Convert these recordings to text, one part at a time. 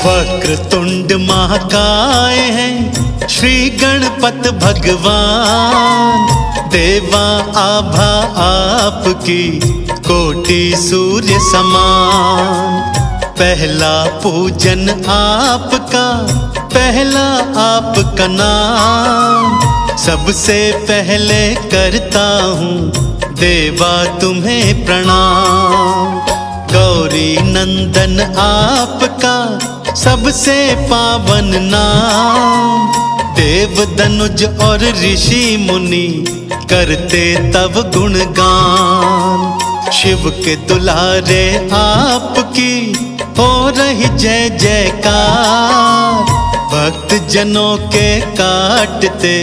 वक्रतुंड महाकाय हैं श्री गणपत भगवान। देवा आभा आपकी कोटि सूर्य समान। पहला पूजन आपका, पहला आपका नाम। सबसे पहले करता हूँ देवा तुम्हें प्रणाम। गौरी नंदन आपका सबसे पावन नाम। देव दनुज और ऋषि मुनि करते तब गुणगान। शिव के दुलारे आपकी हो रही जय जयकार। भक्त जनों के काटते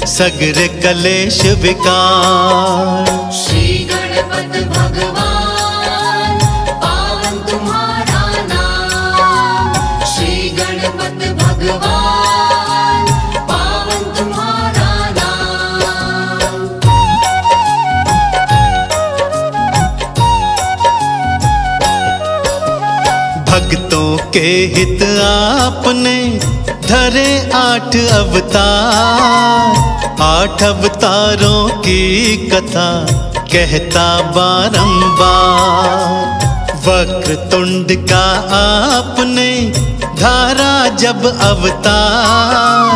सगरे कलेश विकार। श्री गणपत भगवान पावन तुम्हारा नाम। श्री गणपत भगवान पावन तुम्हारा नाम। भक्तों के हित आपने धरे 8 अवतार। 8 अवतारों की कथा कहता बारंबार। वक्रतुंड का आपने धारा जब अवतार।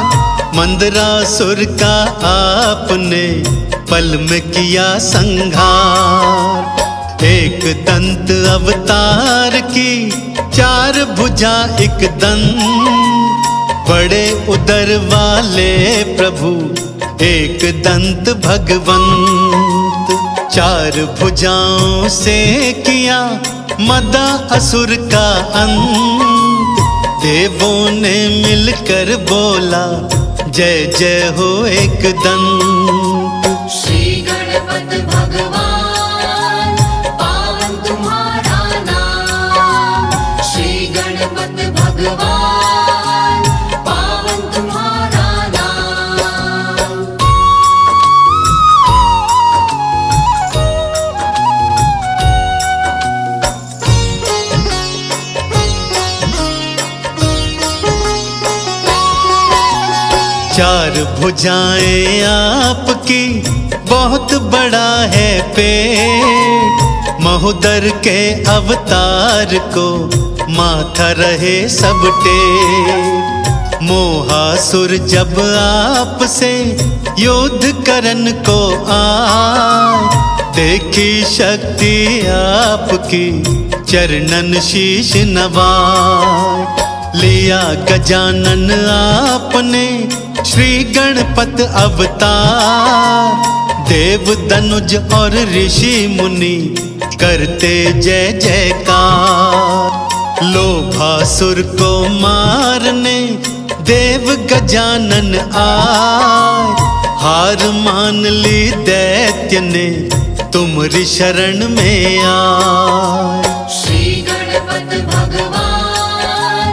मंदरासुर का आपने पल में किया संहार। एक दंत अवतार की 4 भुजा एक दंत। बड़े उदर वाले प्रभु एक दंत भगवंत। 4 भुजाओं से किया मदा असुर का अंत। देवों ने मिलकर बोला जय जय हो एक दंत। श्री गणपत भगवान पावन तुम्हारा नाम। श्री गणपत भगवान पावन तुम्हारा नाम। चार भुजाएं आपकी बहुत बड़ा है पेट। महोदर के अवतार को माथा रहे सब टेक। मोहासुर जब आपसे युद्ध करन को आए। देखी शक्ति आपकी चरणन शीश नवाए। लिया गजानन आपने श्री गणपत अवतार। देव दनुज और ऋषि मुनि करते जय जयकार। लोभासुर को मारने देव गजानन आए। हार मान ली दैत्य ने तुम्हारी शरण में आए। श्री गणपत भगवान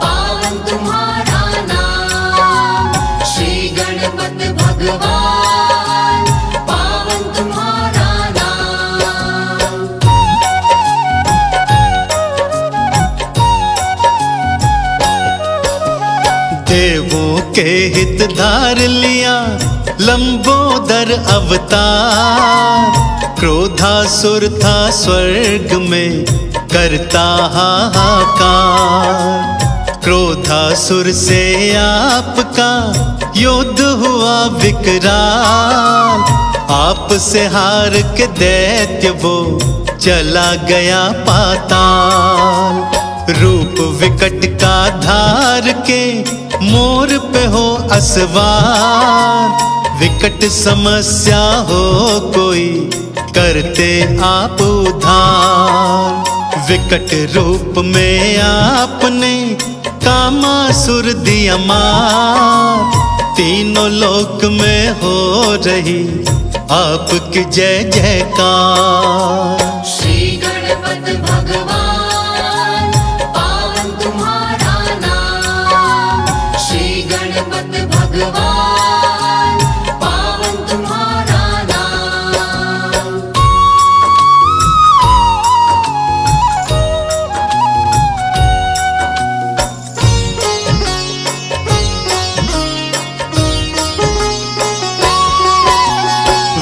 पावन तुम्हारा नाम। श्री गणपत भगवान पावन तुम्हारा नाम। देवों के हित धार लिया लंबोदर अवतार। क्रोधासुर था स्वर्ग में करता हाहाकार। क्रोधासुर से आपका युद्ध हुआ विकराल। आपसे हार के दैत्य वो चला गया पाताल। रूप विकट का धार के मोर पे हो असवार। विकट समस्या हो कोई करते आप उद्धार। विकट रूप में आपने कामासुर दिया मार। तीनों लोक में हो रही आपकी जय जयकार। श्री गणपत भगवान पावन तुम्हारा नाम। श्री गणपत भगवान पावन तुम्हारा नाम।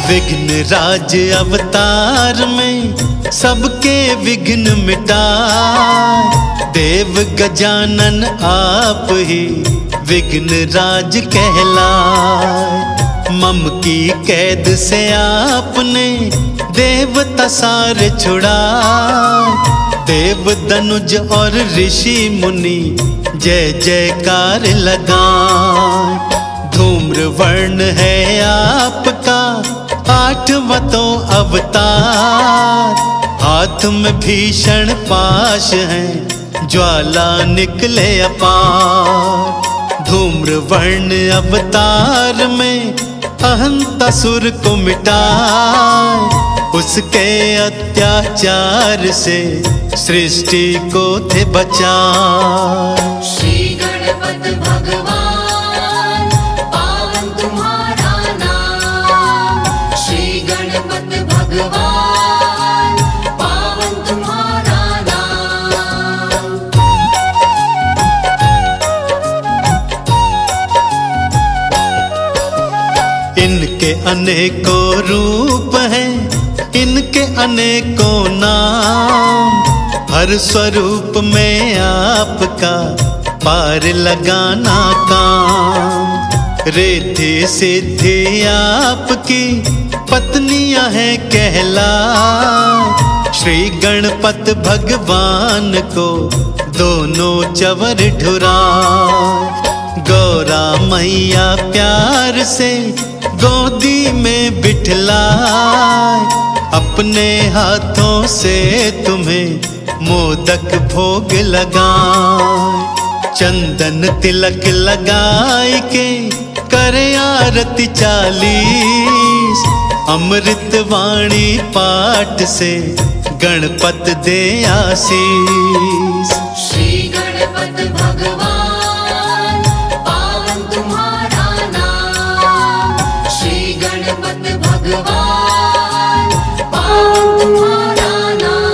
विघ्न राज अवतार में सबके विघ्न मिटाए, देव गजानन आप ही विघ्न राज कहलाए। मम की कैद से आपने देवता सारे छुड़ाए, देव दनुज और ऋषि मुनि जय जयकार लगाए। धूम्र वर्ण है आपका आठवां तो अवतार, हाथ में भीषण पाश है ज्वाला निकले अपार। धूम्र वर्ण अवतार में अहंतासुर को मिटाए, उसके अत्याचार से सृष्टि को थे बचाए। श्री गणपत भगवान पावन तुम्हारा नाम, श्री गणपत भगवान पावन तुम्हारा नाम। इनके अनेकों रूप हैं, इनके अनेकों नाम, हर स्वरूप में आपका पार लगाना काम। रिद्धि सिद्धि आपकी पत्नियां हैं कहला, श्री गणपत भगवान को दोनों चवर ढुरा। गौरा मैया प्यार से गोदी में बिठलाए, अपने हाथों से तुम्हें मोदक भोग लगाए। चंदन तिलक लगाए के करे आरती 40, अमृत वाणी पाठ से गणपत दे आशीष। श्री गणपत भगवान पावन तुम्हारा नाम, श्री गणपत भगवान पावन तुम्हारा नाम।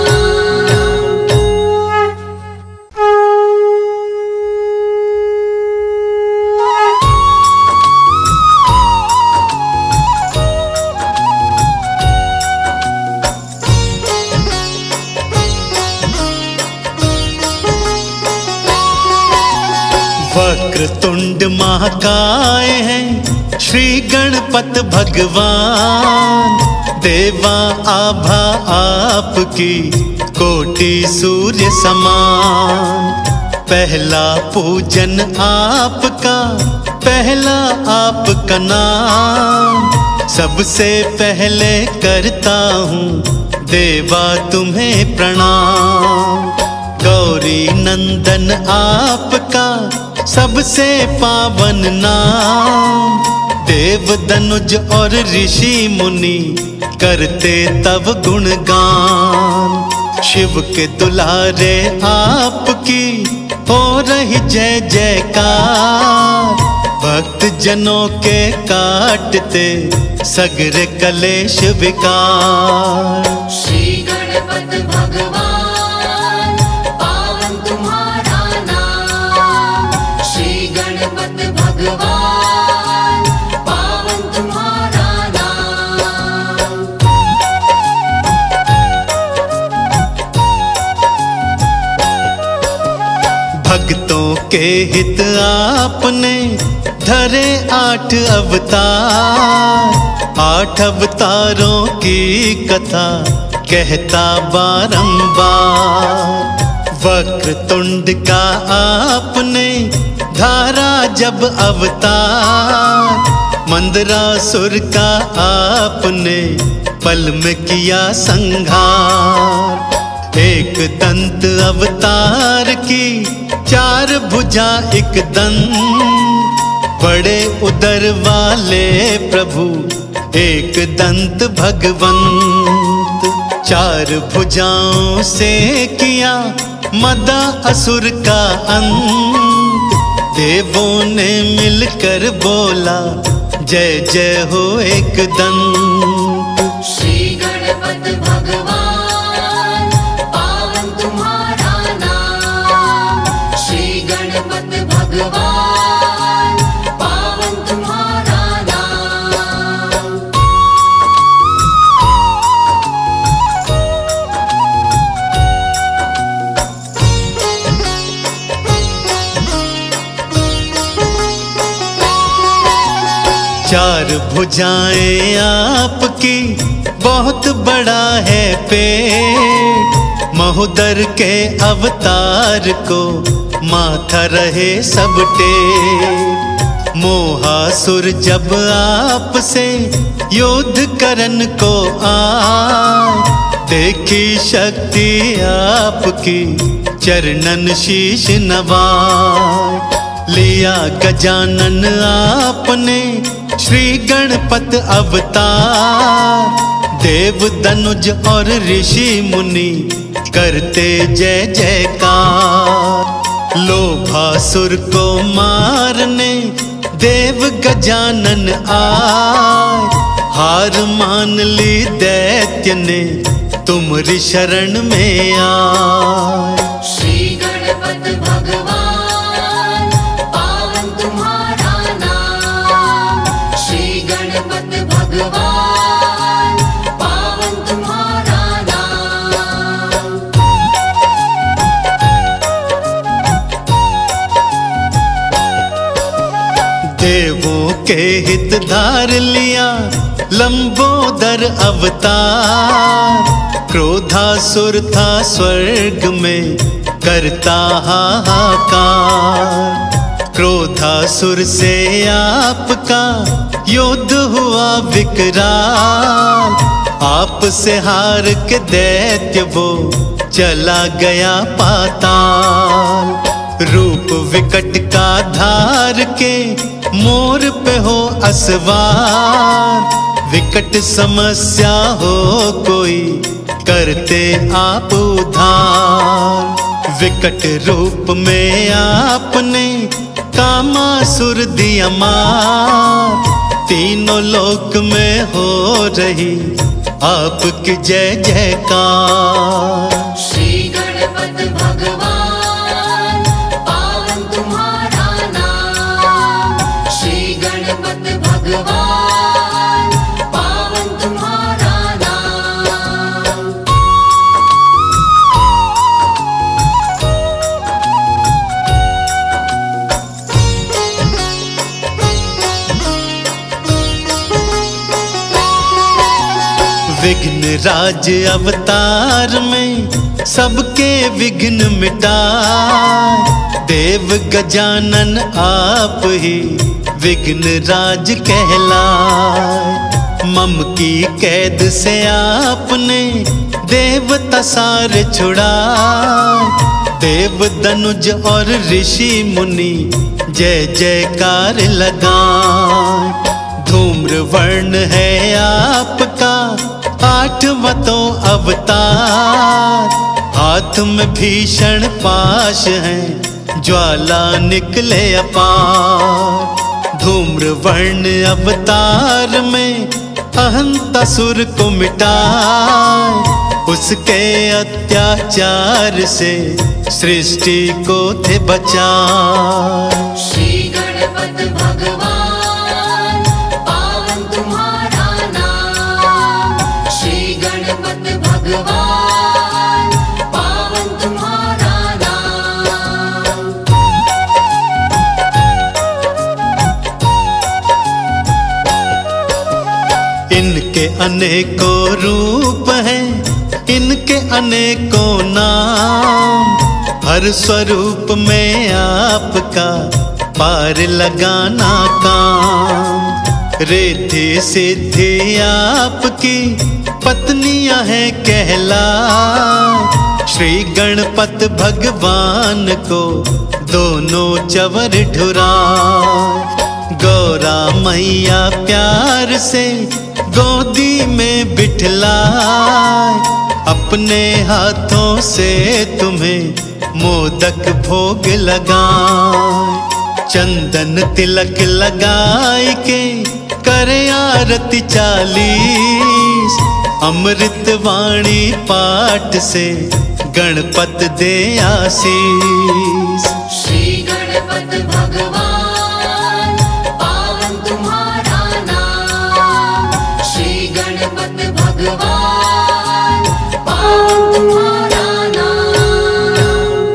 वक्रतुंड महाकाय हैं श्री गणपत भगवान, देवा आभा आपकी कोटि सूर्य समान। पहला पूजन आपका, पहला आपका नाम, सबसे पहले करता हूँ देवा तुम्हें प्रणाम। गौरी नंदन आपका सबसे पावन नाम, देव दनुज और ऋषि मुनि करते तब गुणगान। शिव के दुलारे आपकी हो रही जय जयकार, भक्त जनों के काटते सगरे कलेश विकार। श्री गणपत भगवान पावन तुम्हारा नाम, श्री गणपत भगवान पावन तुम्हारा नाम। भक्तों के हित आपने धरे 8 अवतार, 8 अवतारों की कथा कहता बारंबार। वक्रतुंड का आपने धारा जब अवतार, मंदरासुर का आपने पल में किया संहार। एक दंत अवतार की 4 भुजा एक दंत, बड़े उदर वाले प्रभु एक दंत भगवंत। 4 भुजाओं से किया मदा असुर का अंत, देवों ने मिलकर बोला जय जय हो एक दंत। श्री गणपत भगवान पावन तुम्हारा नाम, श्री गणपत भगवान पावन तुम्हारा नाम। चार भुजाएं आपकी, बहुत बड़ा है पेट। महोदर के अवतार को माथा रहे सब टेक। मोहासुर जब आपसे युद्ध करन को आए, देखी शक्ति आपकी चरणन शीश नवाए। लिया गजानन आपने श्री गणपत अवतार, देव दनुज और ऋषि मुनि करते जय जयकार। लोभासुर को मारने देव गजानन आए, हार मान ली दैत्य ने तुम्हारी शरण में आए। श्री गणपत भगवान पावन तुम्हारा नाम। श्री गणपत भगवान पावन तुम्हारा नाम। देवों के हित धार लिया लंबोदर अवतार। क्रोधासुर था स्वर्ग में करता हाहाकार। क्रोधासुर से आपका युद्ध हुआ विकराल, आपसे हार के दैत्य वो चला गया पाताल। रूप विकट का धार के मोर पे हो असवार, विकट समस्या हो कोई करते आप उद्धार। विकट रूप में आपने कामासुर दिया मार, तीनों लोक में हो रही आपकी जय जयकार। श्री गणपत भगवान पावन तुम्हारा नाम। श्री गणपत भगवान पावन तुम्हारा नाम। विघ्न राज अवतार में सबके विघ्न मिटाए, देव गजानन आप ही विघ्न राज कहलाए। मम की कैद से आपने देवता सारे छुड़ाए, देव दनुज और ऋषि मुनि जय जयकार लगाए। धूम्र वर्ण है आपका आठवां तो अवतार, हाथ में भीषण पाश है ज्वाला निकले अपार। धूम्र वर्ण अवतार में अहंतासुर को मिटाए, उसके अत्याचार से सृष्टि को थे बचाए। श्री गणपत भगवान पावन तुम्हारा नाम। श्री गणपत भगवान पावन तुम्हारा नाम। इनके अनेकों रूप हैं, इनके अनेकों नाम, हर स्वरूप में आपका पार लगाना काम। रिद्धि सिद्धि आपकी पत्नियां हैं कहला, श्री गणपत भगवान को दोनों चवर ढुरा। गौरा मैया प्यार से गोदी में बिठलाए, अपने हाथों से तुम्हें मोदक भोग लगाए। चंदन तिलक लगाए के करे आरती 40, अमृत वाणी पाठ से गणपत दे आशीष। श्री गणपत भगवान पावन तुम्हारा नाम। श्री गणपत भगवान पावन तुम्हारा नाम।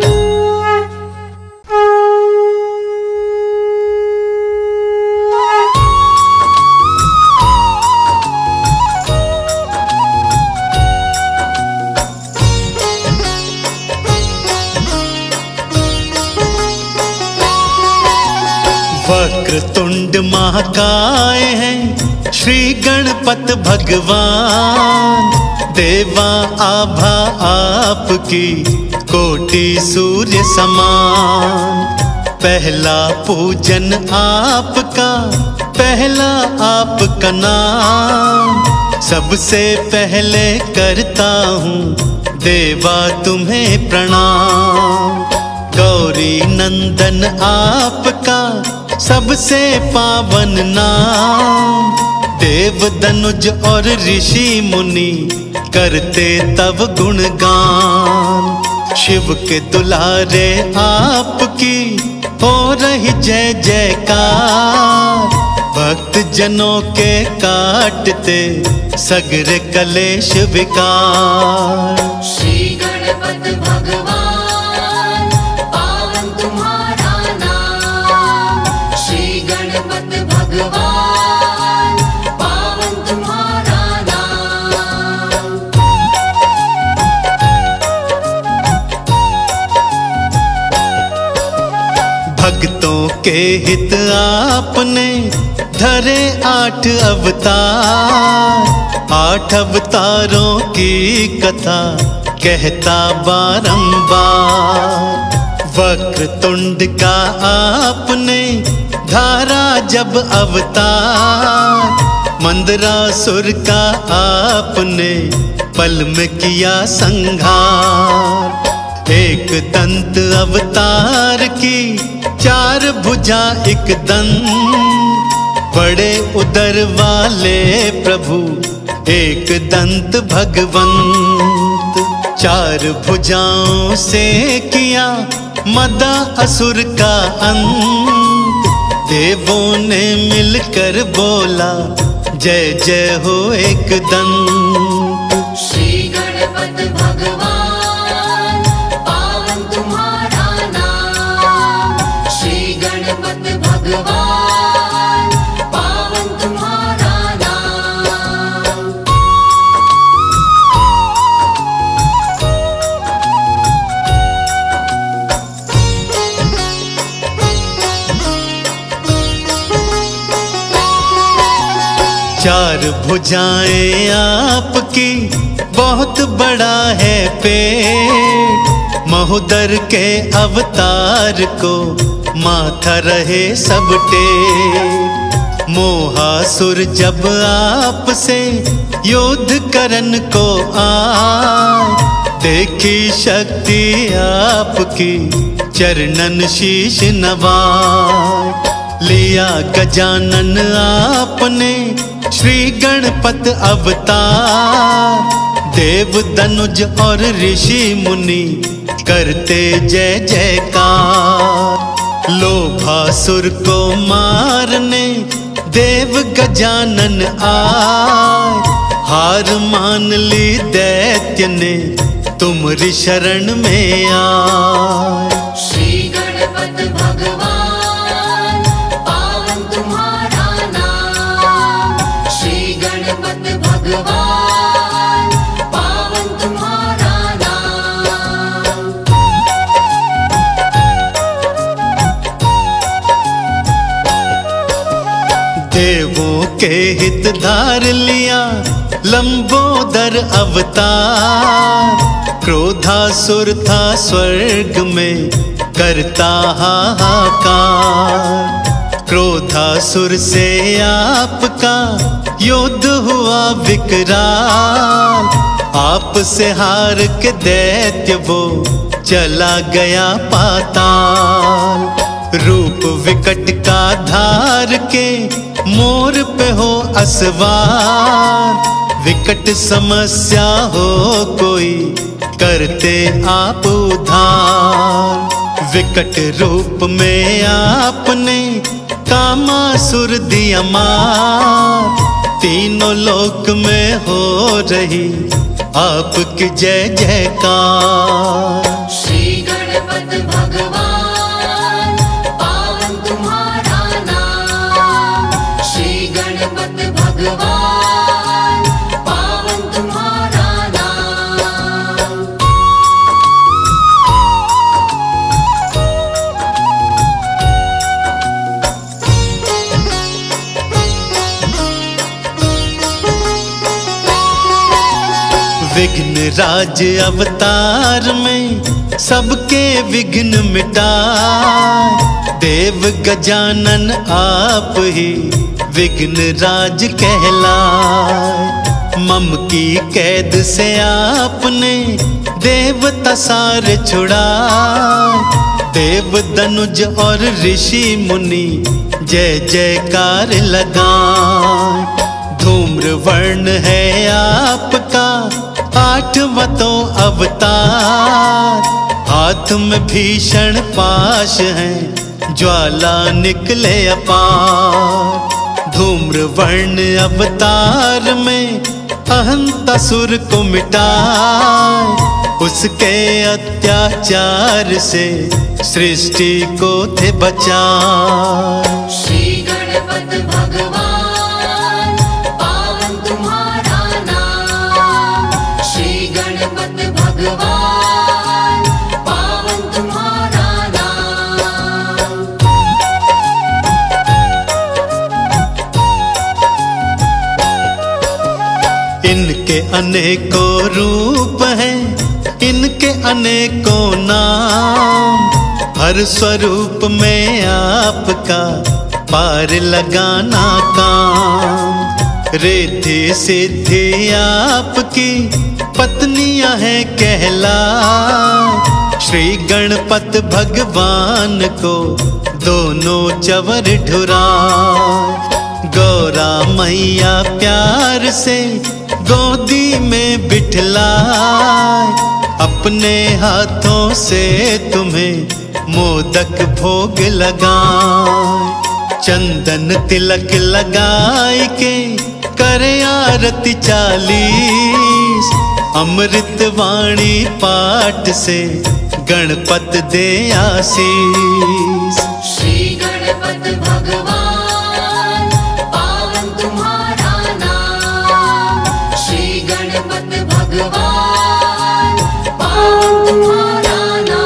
वक्रतुंड महाकाय हैं श्री गणपत भगवान। देवा आभा आपकी कोटि सूर्य समान। पहला पूजन आपका, पहला आपका नाम। सबसे पहले करता हूँ देवा तुम्हें प्रणाम। गौरी नंदन आपका सबसे पावन नाम। देव दनुज और ऋषि मुनि करते तब गुणगान। शिव के दुलारे आपकी हो रही जय जयकार। भक्त जनों के काटते सगरे कलेश विकार। श्री गणपत भगवान पावन तुम्हारा नाम। श्री गणपत भगवान पावन तुम्हारा नाम। भक्तों के हित आपने धरे 8 अवतार। 8 अवतारों की कथा कहता बारंबार। वक्रतुंड का आपने धारा जब अवतार। मंदरासुर का आपने पल में किया संहार। एक दंत अवतार की 4 भुजा एक दंत। बड़े उदर वाले प्रभु एक दंत भगवंत। 4 भुजाओं से किया मदा असुर का अंत। देवों ने मिलकर बोला जय जय हो एक दंत। श्री गणपत भगवान पावन तुम्हारा नाम। श्री गणपत भगवान पावन तुम्हारा नाम। चार भुजाएं आपकी बहुत बड़ा है पेट। महोदर के अवतार को माथा रहे सब टेक। मोहासुर जब आपसे युद्ध करन को आए। देखी शक्ति आपकी चरणन शीश नवाए। लिया गजानन आपने श्री गणपत अवतार। देव दनुज और ऋषि मुनि करते जय जयकार। लोभासुर को मारने देव गजानन आए। हार मान ली दैत्य ने तुम्हारी शरण में आए। श्री गणपत भगवान पावन तुम्हारा नाम। श्री गणपत भगवान पावन तुम्हारा नाम। देवों के हित धार लिया लंबोदर अवतार। क्रोधासुर था स्वर्ग में करता हाहाकार। क्रोधासुर से आपका युद्ध हुआ विकराल। आपसे हार के दैत्य वो चला गया पाताल। रूप विकट का धार के मोर पे हो असवार। विकट समस्या हो कोई करते आप उद्धार। विकट रूप में आपने कामासुर दिया मार। तीनों लोक में हो रही आपकी जय जयकार। श्री गणपत भगवान पावन तुम्हारा नाम। श्री गणपत भगवान पावन तुम्हारा नाम। विघ्न राज अवतार में सबके विघ्न मिटाए। देव गजानन आप ही विघ्न राज कहलाए। मम की कैद से आपने देवता सारे छुड़ाए। देव दनुज और ऋषि मुनि जय जयकार लगाए। धूम्र वर्ण है आपका आठवां तो अवतार। हाथ में भीषण पाश है ज्वाला निकले अपार। धूम्र वर्ण अवतार में अहंतासुर को मिटाए। उसके अत्याचार से सृष्टि को थे बचाए। श्री गणपति भगवान पावन तुम्हारा नाम। श्री गणपति भगवान पावन तुम्हारा नाम। इनके अनेकों रूप हैं, इनके अनेकों नाम। हर स्वरूप में आपका पार लगाना काम। रिद्धि सिद्धि आपकी पत्नियां हैं कहला। श्री गणपत भगवान को दोनों चवर ढुरा। गौरा मैया प्यार से गोदी में बिठलाए। अपने हाथों से तुम्हें मोदक भोग लगाए। चंदन तिलक लगाए के करे आरती 40। अमृत वाणी पाठ से गणपत दे आशीष। श्री गणपति भगवान पावन तुम्हारा नाम। श्री गणपति भगवान पावन तुम्हारा नाम।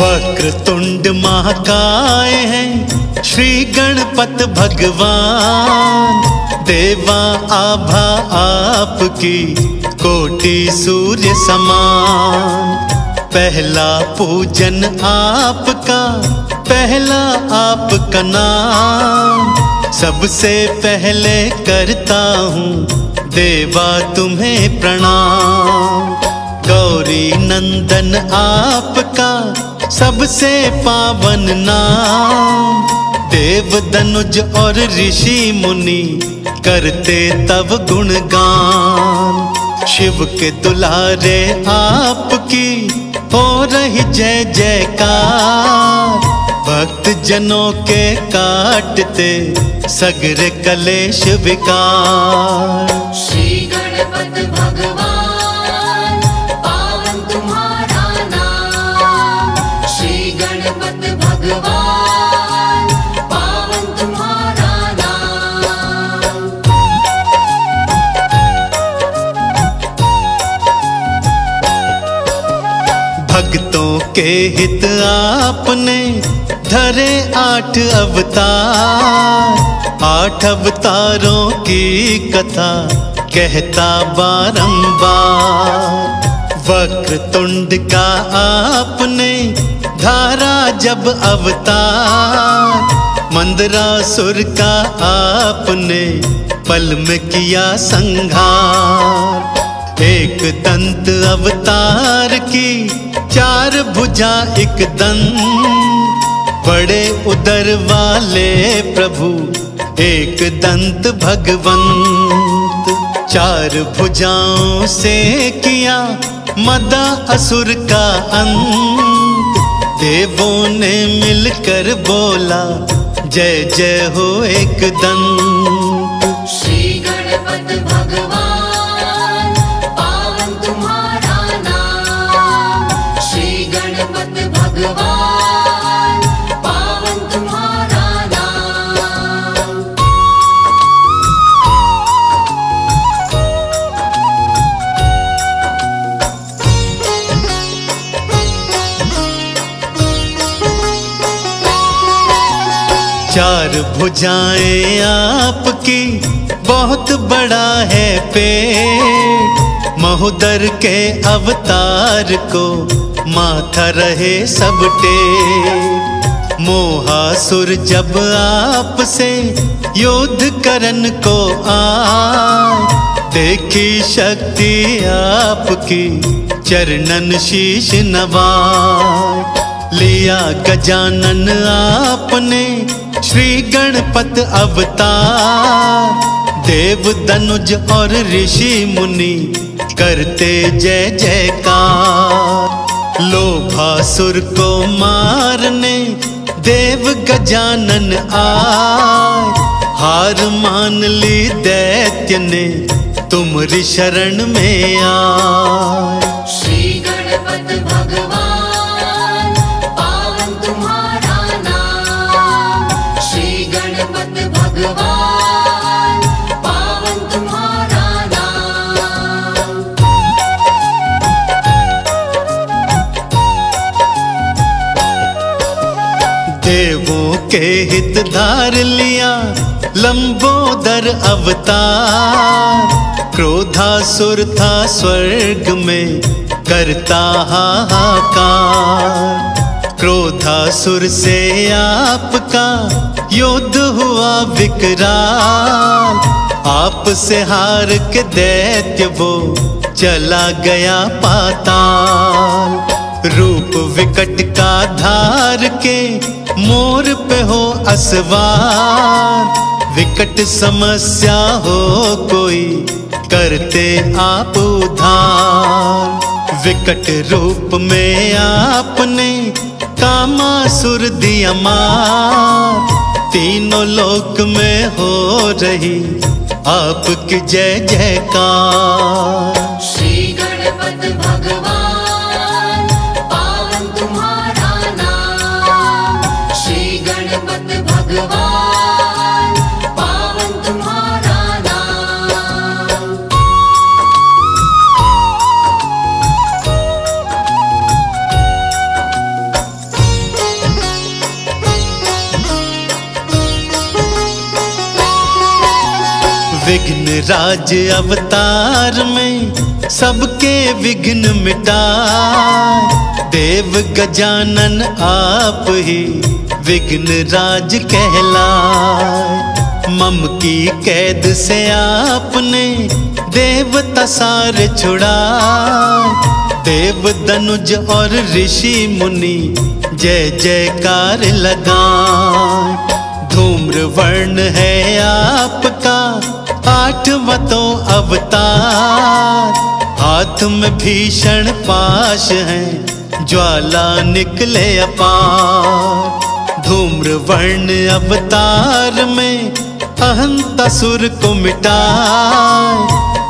वक्रतुंड महाकाय हैं श्री गणपत भगवान। देवा आभा आपकी कोटि सूर्य समान। पहला पूजन आपका, पहला आपका नाम। सबसे पहले करता हूँ देवा तुम्हें प्रणाम। गौरी नंदन आपका सबसे पावन नाम। देव दनुज और ऋषि मुनि करते तब गुणगान। शिव के दुलारे आपकी हो रही जय जयकार। भक्त जनों के काटते सगरे कलेश विकार। श्री गणपति भगवान पावन तुम्हारा नाम। श्री गणपति भगवान पावन तुम्हारा नाम। भक्तों के हित आपने धरे 8 अवतार। 8 अवतारों की कथा कहता बारंबार। वक्रतुंड का आपने धारा जब अवतार। मंदरासुर का आपने पल में किया संहार। एक दंत अवतार की 4 भुजा एक दंत। बड़े उदर वाले प्रभु एक दंत भगवंत। 4 भुजाओं से किया मदा असुर का अंत। देवों ने मिलकर बोला जय जय हो एक दंत। श्री गणपति भगवान पावन तुम्हारा नाम। श्री गणपति भगवान पावन तुम्हारा नाम। चार भुजाएं आपकी, बहुत बड़ा है पेट। महोदर के अवतार को माथा रहे सब टेक। मोहासुर जब आपसे युद्ध करन को आए, देखी शक्ति आपकी चरणन शीश नवाए। लिया गजानन आपने श्री गणपत अवतार। देव दनुज और ऋषि मुनि करते जय जयकार। लोभासुर को मारने देव गजानन आए। हार मान ली दैत्य ने तुमरी शरण में आए। श्री गणपत भगवान पावन तुम्हारा नाम। श्री गणपत भगवान पावन तुम्हारा नाम। देवों के हित धार लिया लंबोदर अवतार। क्रोधासुर था स्वर्ग में करता हाहाकार। क्रोधासुर से आपका युद्ध हुआ विकराल। आप से हार के दैत्य वो चला गया पाताल। रूप विकट का धार के मोर पे हो असवार। विकट समस्या हो कोई करते आप उद्धार। विकट रूप में आपने कामासुर दिया मार। तीनों लोक में हो रही आपकी जय जयकार। श्री गणपत भगवान पावन तुम्हारा नाम। श्री गणपत भगवान पावन तुम्हारा नाम। विघ्न राज अवतार में सबके विघ्न मिटाए। देव गजानन आप ही विघ्न राज कहलाए। मम की कैद से आपने देवता सारे छुड़ाए। देव दनुज और ऋषि मुनि जय जयकार लगाए। धूम्र वर्ण है आपका आठवां तो अवतार। हाथ में भीषण पाश है ज्वाला निकले अपार। धूम्र वर्ण अवतार में अहंतासुर को मिटाए।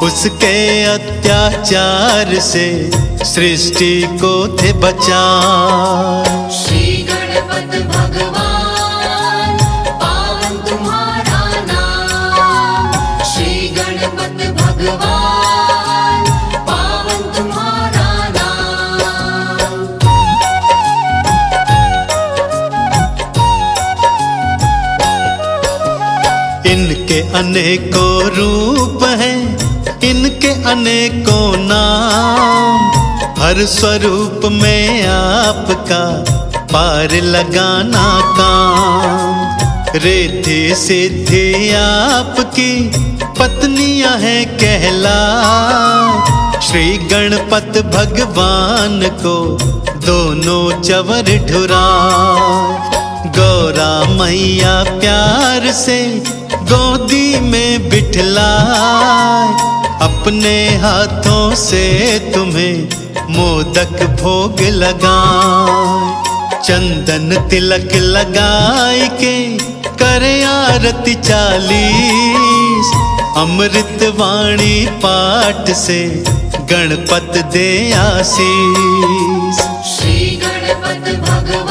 उसके अत्याचार से सृष्टि को थे बचाए। श्री गणपत भगवान पावन तुम्हारा नाम। श्री गणपत भगवान पावन तुम्हारा नाम। इनके अनेकों रूप हैं, इनके अनेकों नाम। हर स्वरूप में आपका पार लगाना काम। रिद्धि सिद्धि आपकी पत्नियां हैं कहला। श्री गणपत भगवान को दोनों चवर ढुरा। गौरा मैया प्यार से गोदी में बिठलाए। अपने हाथों से तुम्हें मोदक भोग लगाए। चंदन तिलक लगाए के करे आरती 40। अमृत वाणी पाठ से गणपत दे आशीष। श्री गणपत भगवान